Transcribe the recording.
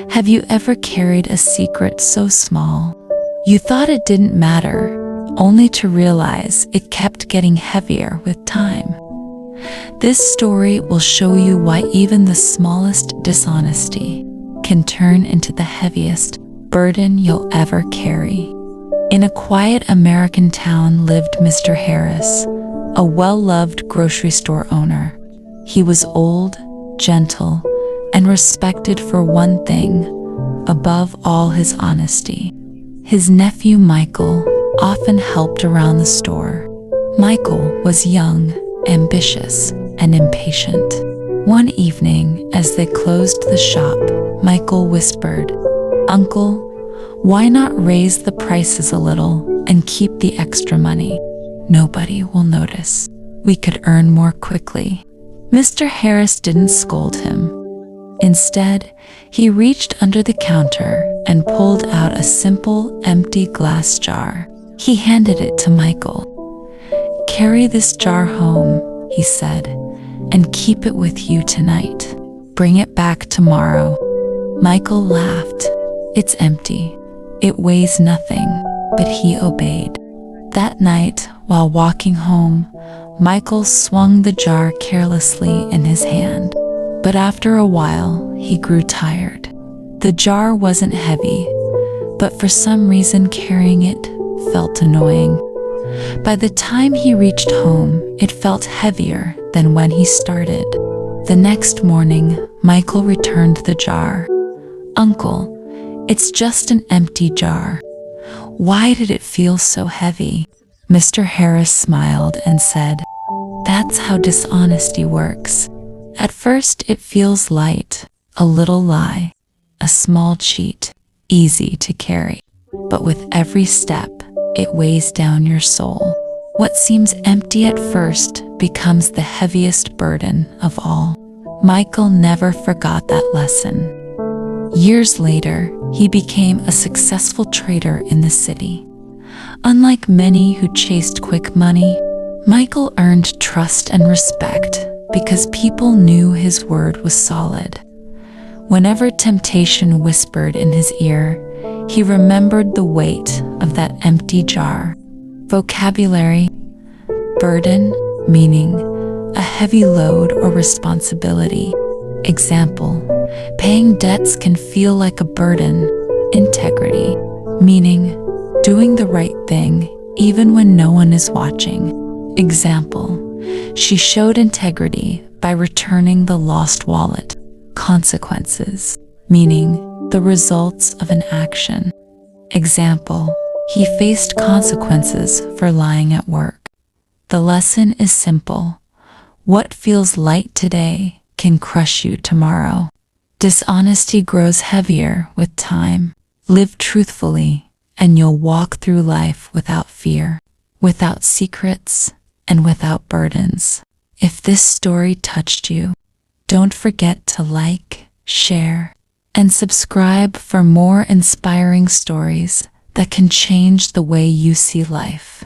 Have you ever carried a secret so small you thought it didn't matter, only to realize it kept getting heavier with time? This story will show you why even the smallest dishonesty can turn into the heaviest burden you'll ever carry. In a quiet American town lived Mr. Harris, a well-loved grocery store owner. He was old, gentle, and respected for one thing, above all, his honesty. His nephew Michael often helped around the store. Michael was young, ambitious, and impatient. One evening, as they closed the shop, Michael whispered, "Uncle, why not raise the prices a little and keep the extra money? Nobody will notice. We could earn more quickly." Mr. Harris didn't scold him. Instead, he reached under the counter and pulled out a simple, empty glass jar. He handed it to Michael. "Carry this jar home," he said, "and keep it with you tonight. Bring it back tomorrow." Michael laughed. "It's empty. It weighs nothing," but he obeyed. That night, while walking home, Michael swung the jar carelessly in his hand. But after a while, he grew tired. The jar wasn't heavy, but for some reason carrying it felt annoying. By the time he reached home, it felt heavier than when he started. The next morning, Michael returned the jar. "Uncle, it's just an empty jar. Why did it feel so heavy?" Mr. Harris smiled and said, "That's how dishonesty works. At first it feels light, a little lie, a small cheat, easy to carry. But with every step, it weighs down your soul. What seems empty at first becomes the heaviest burden of all." Michael never forgot that lesson. Years later, he became a successful trader in the city. Unlike many who chased quick money, Michael earned trust and respect because people knew his word was solid. Whenever temptation whispered in his ear, he remembered the weight of that empty jar. Vocabulary: burden, meaning a heavy load or responsibility. Example: paying debts can feel like a burden. Integrity, meaning doing the right thing even when no one is watching. Example: she showed integrity by returning the lost wallet. Consequences, meaning the results of an action. Example: he faced consequences for lying at work. The lesson is simple. What feels light today can crush you tomorrow. Dishonesty grows heavier with time. Live truthfully, and you'll walk through life without fear, without secrets, and without burdens. If this story touched you, don't forget to like, share, and subscribe for more inspiring stories that can change the way you see life.